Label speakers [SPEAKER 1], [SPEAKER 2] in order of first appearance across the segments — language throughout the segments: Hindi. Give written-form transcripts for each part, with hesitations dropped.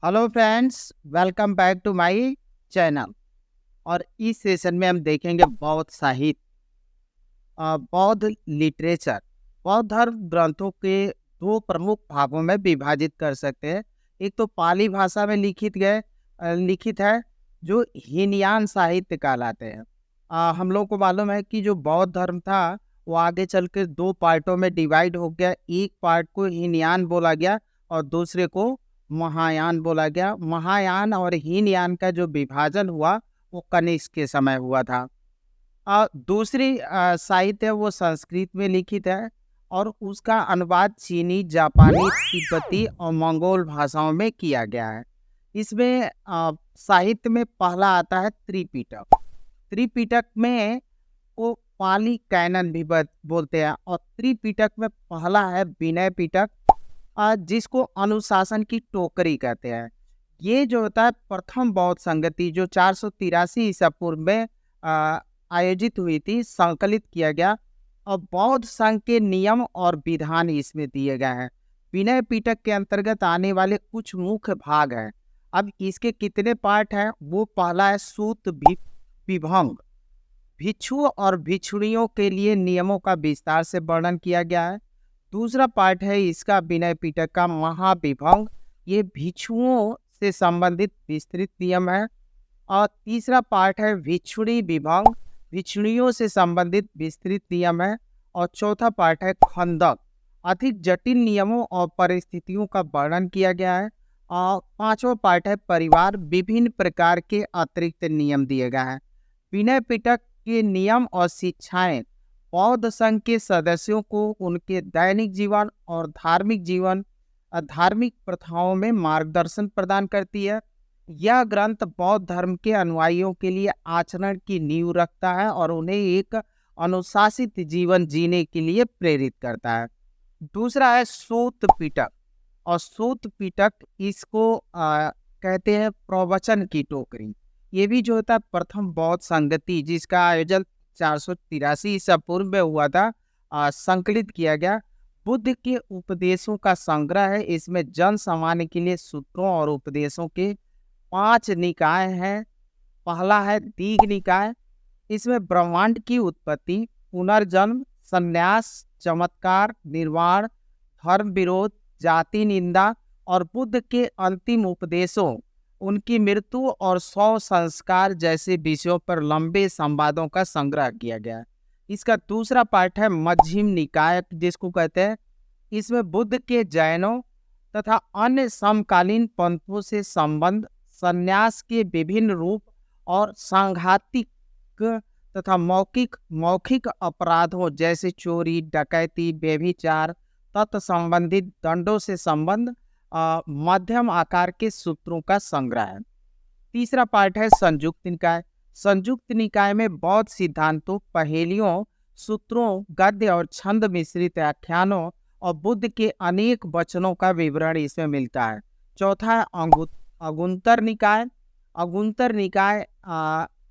[SPEAKER 1] Hello friends, welcome back to my channel. और इस सेशन में हम देखेंगे बौद्ध साहित्य, बौद्ध लिटरेचर। बौद्ध धर्म ग्रंथों के दो प्रमुख भागों में विभाजित कर सकते हैं। एक तो पाली भाषा में लिखित है, जो हीनयान साहित्य कहलाते हैं। हम लोग को मालूम है कि जो बौद्ध धर्म था वो आगे चल के दो पार्टों में डिवाइड हो गया। एक पार्ट को हीनयान बोला गया और दूसरे को महायान बोला गया। महायान और हीनयान का जो विभाजन हुआ वो कनिष्क के समय हुआ था। दूसरी साहित्य वो संस्कृत में लिखित है और उसका अनुवाद चीनी, जापानी, तिब्बती और मंगोल भाषाओं में किया गया है। इसमें साहित्य में पहला आता है त्रिपिटक। त्रिपिटक में वो पाली कैनन भी बोलते हैं और त्रिपिटक में पहला है विनय पिटक, जिसको अनुशासन की टोकरी कहते हैं। ये जो होता है प्रथम बौद्ध संगति जो 483 ईसा पूर्व में आयोजित हुई थी, संकलित किया गया और बौद्ध संघ के नियम और विधान इसमें दिए गए हैं। विनय पिटक के अंतर्गत आने वाले कुछ मुख्य भाग हैं। अब इसके कितने पार्ट हैं? वो पहला है सूत विभंग। भिक्षु और भिक्षुणियों के लिए नियमों का विस्तार से वर्णन किया गया है। दूसरा पार्ट है इसका विनय पिटक का महाविभंग। ये भिक्षुओं से संबंधित विस्तृत नियम है। और तीसरा पार्ट है भिक्षुणी विभंग। भिक्षुणियों से संबंधित विस्तृत नियम है। और चौथा पार्ट है खंडक। अधिक जटिल नियमों और परिस्थितियों का वर्णन किया गया है। और पांचवा पार्ट है परिवार। विभिन्न प्रकार के अतिरिक्त नियम दिए गए हैं। विनय पिटक के नियम और शिक्षाएं बौद्ध संघ के सदस्यों को उनके दैनिक जीवन और धार्मिक प्रथाओं में मार्गदर्शन प्रदान करती है। यह ग्रंथ बौद्ध धर्म के अनुयायियों के लिए आचरण की नींव रखता है और उन्हें एक अनुशासित जीवन जीने के लिए प्रेरित करता है। दूसरा है सूत पिटक। और सूत पिटक इसको कहते हैं प्रवचन की टोकरी। ये भी जो होता है प्रथम बौद्ध संगति जिसका आयोजन 483 ईसा पूर्व में हुआ था, संकलित किया गया। बुद्ध के उपदेशों का संग्रह है। इसमें जन सामान्य के लिए सूत्रों और उपदेशों के 5 निकाय हैं। पहला है दीघ निकाय। इसमें ब्रह्मांड की उत्पत्ति, पुनर्जन्म, संन्यास, चमत्कार, निर्वाण, धर्म विरोध, जाति निंदा और बुद्ध के अंतिम उपदेशों, उनकी मृत्यु और 100 संस्कार जैसे विषयों पर लंबे संवादों का संग्रह किया गया है। इसका दूसरा पार्ट है मध्यम निकाय जिसको कहते हैं। इसमें बुद्ध के जैनों तथा अन्य समकालीन पंथों से संबंध, संन्यास के विभिन्न रूप और सांघातिक तथा मौखिक अपराधों जैसे चोरी, डकैती, व्यभिचार तत्संबंधित दंडों से संबंध, मध्यम आकार के सूत्रों का संग्रह है। तीसरा पार्ट है संयुक्त निकाय। संयुक्त निकाय में बौद्ध सिद्धांतों, पहेलियों, सूत्रों, गद्य और छंद मिश्रित व्याख्यानों और बुद्ध के अनेक वचनों का विवरण इसमें मिलता है। चौथा है अगुंतर निकाय। अगुंतर निकाय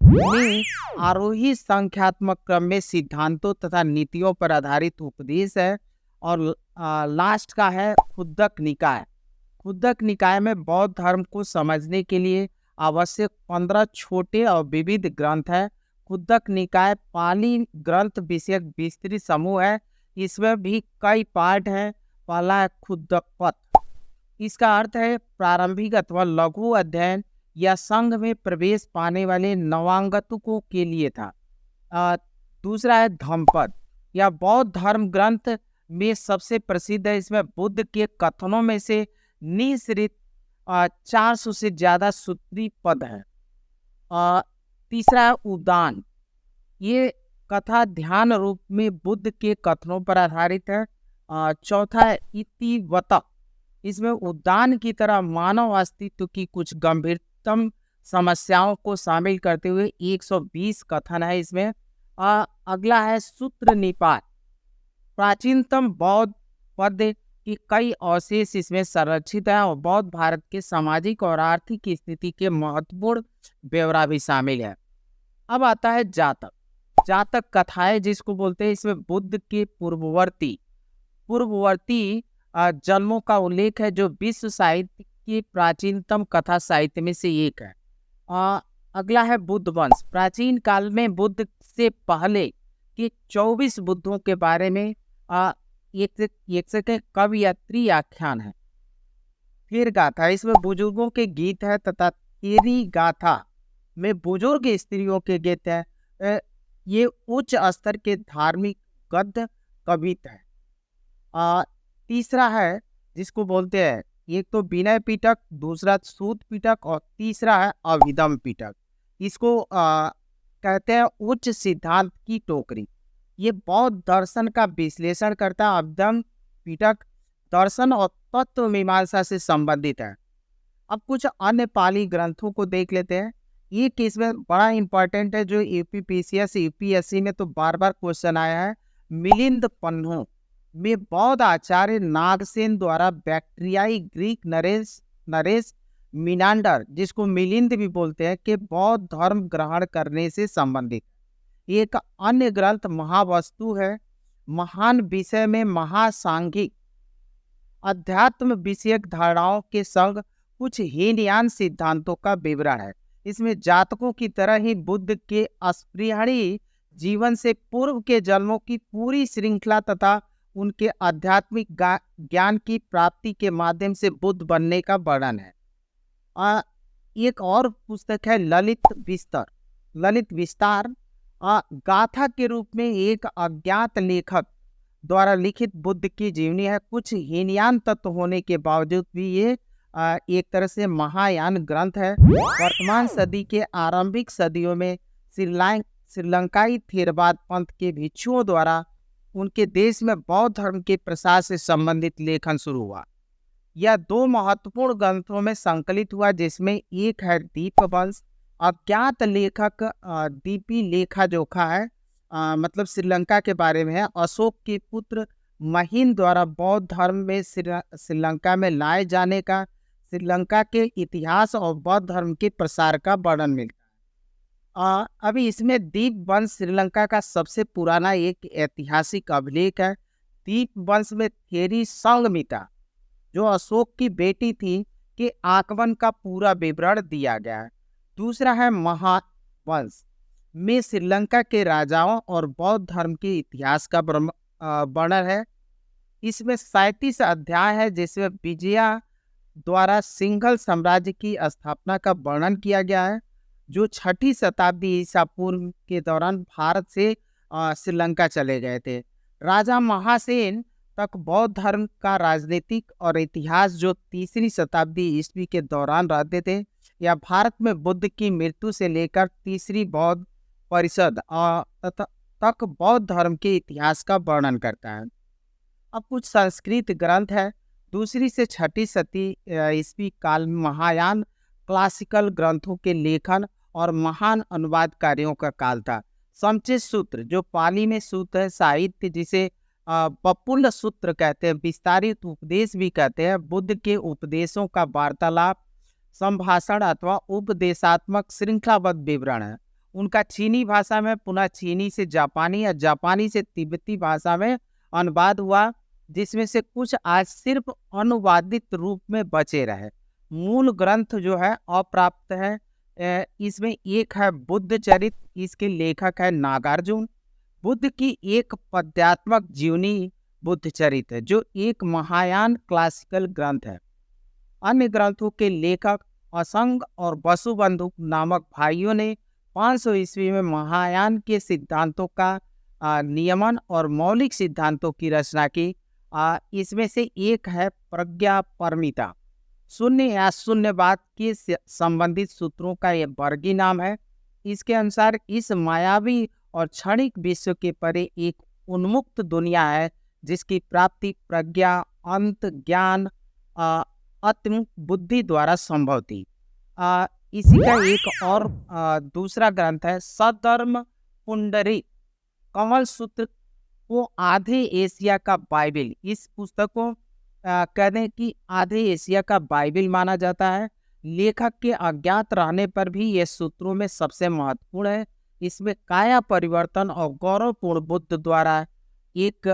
[SPEAKER 1] में आरोही संख्यात्मक क्रम में सिद्धांतों तथा नीतियों पर आधारित उपदेश है। और लास्ट का है खुद्दक निकाय। खुद्दक निकाय में बौद्ध धर्म को समझने के लिए आवश्यक 15 छोटे और विविध ग्रंथ है। खुद्दक निकाय पाली ग्रंथ विषयक विस्तृत समूह है। इसमें भी कई पार्ट हैं। पहला है खुद्दक पथ। इसका अर्थ है प्रारंभिक अथवा लघु अध्ययन या संघ में प्रवेश पाने वाले नवागंतुकों के लिए था। दूसरा है धम्मपद। यह बौद्ध धर्म ग्रंथ में सबसे प्रसिद्ध है। इसमें बुद्ध के कथनों में से निःसृत 400 से ज्यादा सूत्री पद है। तीसरा है उदान। ये कथा ध्यान रूप में बुद्ध के कथनों पर आधारित है। चौथा है इतिवतक। इसमें उदान की तरह मानव अस्तित्व की कुछ गंभीरतम समस्याओं को शामिल करते हुए 120 कथन है इसमें। अगला है सूत्र निपात। प्राचीनतम बौद्ध पद्य की कई अवशेष इसमें संरक्षित है और बौद्ध भारत के सामाजिक और आर्थिक स्थिति के महत्वपूर्ण ब्यौरा भी शामिल है। अब आता है जातक। जातक कथाएं जिसको बोलते हैं। इसमें बुद्ध के पूर्ववर्ती जन्मों का उल्लेख है जो विश्व साहित्य के प्राचीनतम कथा साहित्य में से एक है। अ, अगला है बुद्ध वंश। प्राचीन काल में बुद्ध से पहले के 24 बुद्धों के बारे में एक से के कवयत्री आख्यान है। फिर गाथा, इसमें बुजुर्गों के गीत है तथा तेरी गाथा में बुजुर्ग स्त्रियों के गीत है। ये उच्च स्तर के धार्मिक गद्य कवित है। तीसरा है जिसको बोलते हैं, एक तो विनय पिटक, दूसरा सूत पिटक और तीसरा है अभिधम पिटक। इसको कहते हैं उच्च सिद्धांत की टोकरी। ये बौद्ध दर्शन का विश्लेषण करता है। अभिधम पिटक दर्शन और तत्व मीमांसा से संबंधित है। अब कुछ अन्य पाली ग्रंथों को देख लेते हैं। ये केस में बड़ा इंपॉर्टेंट है, जो यूपीपीसीएस यूपीएससी में तो बार बार क्वेश्चन आया है। मिलिंद पन्नों में बौद्ध आचार्य नागसेन द्वारा बैक्ट्रियाई ग्रीक नरेश मिनांडर, जिसको मिलिंद भी बोलते हैं, के बौद्ध धर्म ग्रहण करने से संबंधित। एक अन्य ग्रंथ महावस्तु है। महान विषय में महासांघिक अध्यात्म विषयक धारणाओं के संग कुछ हीनयान सिद्धांतों का विवरण है। इसमें जातकों की तरह ही बुद्ध के अस्पृहणीय जीवन से पूर्व के जन्मों की पूरी श्रृंखला तथा उनके आध्यात्मिक ज्ञान की प्राप्ति के माध्यम से बुद्ध बनने का वर्णन है। एक और पुस्तक है ललित विस्तार। गाथा के रूप में एक अज्ञात लेखक द्वारा लिखित बुद्ध की जीवनी है। कुछ हीनयान तत्व होने के बावजूद भी ये एक तरह से महायान ग्रंथ है। वर्तमान सदी के आरंभिक सदियों में श्रीलंकाई थेरवाद पंथ के भिक्षुओं द्वारा उनके देश में बौद्ध धर्म के प्रसार से संबंधित लेखन शुरू हुआ। यह 2 महत्वपूर्ण ग्रंथों में संकलित हुआ, जिसमें एक है दीपवंश। अज्ञात लेखक दीपी लेखा जोखा है, मतलब श्रीलंका के बारे में है। अशोक के पुत्र महीन द्वारा बौद्ध धर्म में श्रीलंका में लाए जाने का, श्रीलंका के इतिहास और बौद्ध धर्म के प्रसार का वर्णन मिलता है। अभी इसमें दीप वंश श्रीलंका का सबसे पुराना एक ऐतिहासिक अभिलेख है। दीप वंश में थेरी संगमिता, जो अशोक की बेटी थी, के आगमन का पूरा विवरण दिया गया है। दूसरा है महावंश में श्रीलंका के राजाओं और बौद्ध धर्म के इतिहास का वर्णन है। इसमें 37 अध्याय है, जिसमें विजया द्वारा सिंघल साम्राज्य की स्थापना का वर्णन किया गया है, जो 6ठी शताब्दी ईसा पूर्व के दौरान भारत से श्रीलंका चले गए थे। राजा महासेन तक बौद्ध धर्म का राजनीतिक और इतिहास जो 3री शताब्दी ईस्वी के दौरान रहते थे, या भारत में बुद्ध की मृत्यु से लेकर 3री बौद्ध परिषद तक बौद्ध धर्म के इतिहास का वर्णन करता है। अब कुछ संस्कृत ग्रंथ है। 2री से 6ठी सदी ईस्वी काल में महायान क्लासिकल ग्रंथों के लेखन और महान अनुवादकारियों का काल था। समुचित सूत्र, जो पाली में सूत्र है, साहित्य जिसे पपुल्ल सूत्र कहते हैं, विस्तारित उपदेश भी कहते हैं, बुद्ध के उपदेशों का वार्तालाप, संभाषण अथवा उपदेशात्मक श्रृंखलाबद्ध विवरण है। उनका चीनी भाषा में, पुनः चीनी से जापानी या जापानी से तिब्बती भाषा में अनुवाद हुआ, जिसमें से कुछ आज सिर्फ अनुवादित रूप में बचे रहे। मूल ग्रंथ जो है अप्राप्त है। इसमें एक है बुद्ध चरित, इसके लेखक है नागार्जुन। बुद्ध की एक पद्यात्मक जीवनी बुद्ध चरित है, जो एक महायान क्लासिकल ग्रंथ है। अन्य ग्रंथों के लेखक असंग और वसुबंधु नामक भाइयों ने 500 ईस्वी में महायान के सिद्धांतों का नियमन और मौलिक सिद्धांतों की रचना की। इसमें से एक है प्रज्ञा परमिता, शून्य या शून्यवाद के संबंधित सूत्रों का यह वर्गीय नाम है। इसके अनुसार इस मायावी और क्षणिक विश्व के परे एक उन्मुक्त दुनिया है, जिसकी प्राप्ति प्रज्ञा, अंत, ज्ञान, आत्म बुद्धि द्वारा संभव थी। इसी का एक और दूसरा ग्रंथ है सधर्म पुंडरीक। कमल सूत्र को आधे एशिया का बाइबिल, इस पुस्तक को कहते हैं कि आधे एशिया का बाइबिल माना जाता है। लेखक के अज्ञात रहने पर भी यह सूत्रों में सबसे महत्वपूर्ण है। इसमें काया परिवर्तन और गौरवपूर्ण बुद्ध द्वारा एक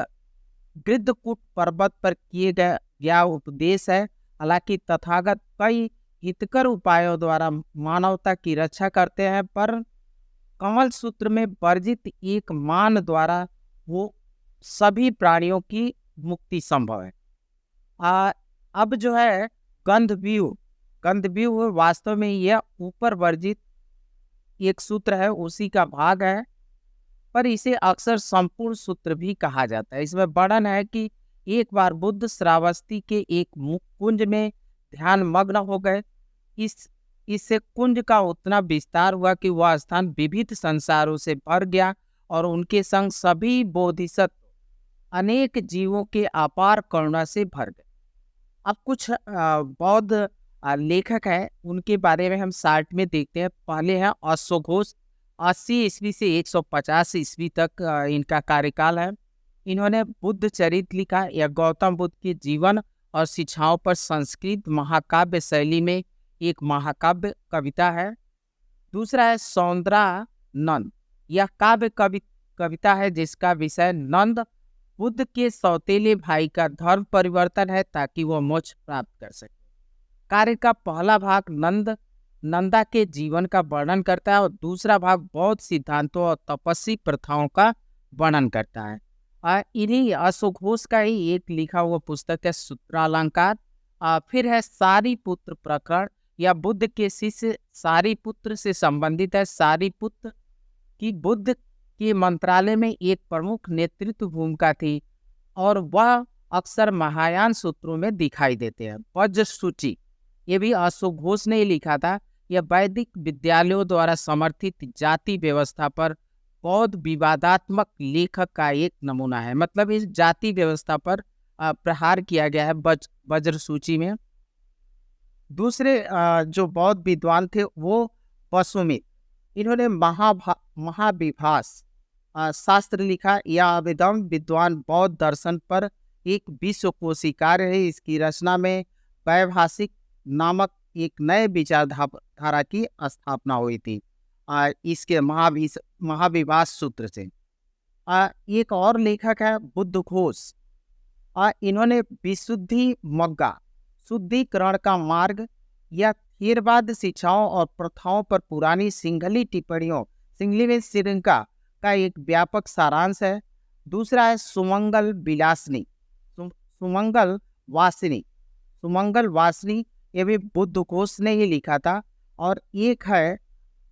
[SPEAKER 1] गृद्धकूट पर्वत पर किए गया उपदेश है। हालांकि तथागत कई हितकर उपायों द्वारा मानवता की रक्षा करते हैं, पर कमल सूत्र में वर्जित एक मान द्वारा वो सभी प्राणियों की मुक्ति संभव है। आ, अब जो है गंधव्यूह, गंधव्यूह वास्तव में यह ऊपर वर्जित एक सूत्र है, उसी का भाग है, पर इसे अक्सर संपूर्ण सूत्र भी कहा जाता है। इसमें वर्णन है कि एक बार बुद्ध श्रावस्ती के एक कुंज में ध्यान मग्न हो गए। इस इससे कुंज का उतना विस्तार हुआ कि वह स्थान विविध संसारों से भर गया और उनके संग सभी बोधिसत्व अनेक जीवों के अपार करुणा से भर गए। अब कुछ बौद्ध लेखक हैं, उनके बारे में हम शार्ट में देखते हैं। पहले हैं अश्वघोष, 80 ईस्वी से 150 ईस्वी तक इनका कार्यकाल है। इन्होंने बुद्ध चरित्र लिखा, यह गौतम बुद्ध के जीवन और शिक्षाओं पर संस्कृत महाकाव्य शैली में एक महाकाव्य कविता है। दूसरा है सौंदरानंद, यह कविता है जिसका विषय नंद बुद्ध के सौतेले भाई का धर्म परिवर्तन है ताकि वह मोक्ष प्राप्त कर सके। कार्य का पहला भाग नंदा के जीवन का वर्णन करता है और दूसरा भाग बौद्ध सिद्धांतों और तपस्वी प्रथाओं का वर्णन करता है। इन्हीं अश्वघोष का ही एक लिखा हुआ पुस्तक है सूत्रालंकार। फिर है सारीपुत्र प्रकरण, या बुद्ध के शिष्य सारीपुत्र से संबंधित है। सारीपुत्र की बुद्ध के मंत्रालय में एक प्रमुख नेतृत्व भूमिका थी और वह अक्सर महायान सूत्रों में दिखाई देते हैं। वज्र सूची, ये भी अश्वघोष ने ही लिखा था। यह वैदिक विद्यालयों द्वारा समर्थित जाति व्यवस्था पर बौद्ध विवादात्मक लेखक का एक नमूना है। मतलब इस जाति व्यवस्था पर प्रहार किया गया है वज्र सूची में। दूसरे जो बौद्ध विद्वान थे वो वसुमित, इन्होंने महाविभास शास्त्र लिखा। यह अभिधम विद्वान बौद्ध दर्शन पर एक विश्वकोशी कार्य है। इसकी रचना में वैभाषिक नामक एक नए विचारधारा की स्थापना हुई थी इसके महाविभास सूत्र से। एक और लेखक है बुद्ध घोष। इन्होंने विशुद्धि मग्गा, शुद्धिकरण का मार्ग या थेरवाद शिक्षाओं और प्रथाओं पर पुरानी सिंघली टिप्पणियों, सिंघली में श्रीलंका का एक व्यापक सारांश है। दूसरा है सुमंगल विलासनी, सुमंगल वासनी, ये भी बुद्ध घोष ने ही लिखा था। और एक है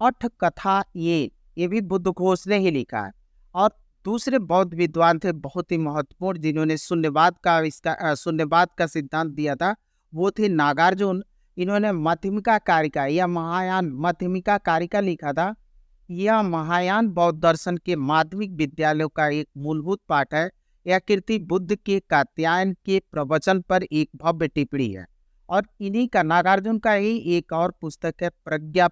[SPEAKER 1] अठ कथा, ये भी बुद्ध घोष ने ही लिखा है। और दूसरे बौद्ध विद्वान थे बहुत ही महत्वपूर्ण, जिन्होंने शून्यवाद का सिद्धांत दिया था, वो थे नागार्जुन। इन्होंने मध्यमिका कारिका या महायान मध्यमिका कारिका लिखा था। यह महायान बौद्ध दर्शन के माध्यमिक विद्यालयों का एक मूलभूत पाठ है। यह कृति बुद्ध के कात्यायन के प्रवचन पर एक भव्य टिप्पणी है। और इन्हीं का नागार्जुन का ही एक और पुस्तक है प्रज्ञा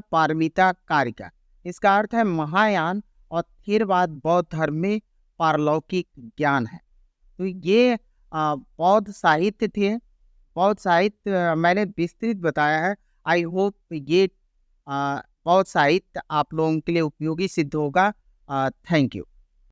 [SPEAKER 1] पारमिता कारिका। इसका अर्थ है महायान और थेरवाद बौद्ध धर्म में पारलौकिक ज्ञान है। तो ये बौद्ध साहित्य थे। बौद्ध साहित्य मैंने विस्तृत बताया है। आई होप ये बौद्ध साहित्य आप लोगों के लिए उपयोगी सिद्ध होगा। Thank you.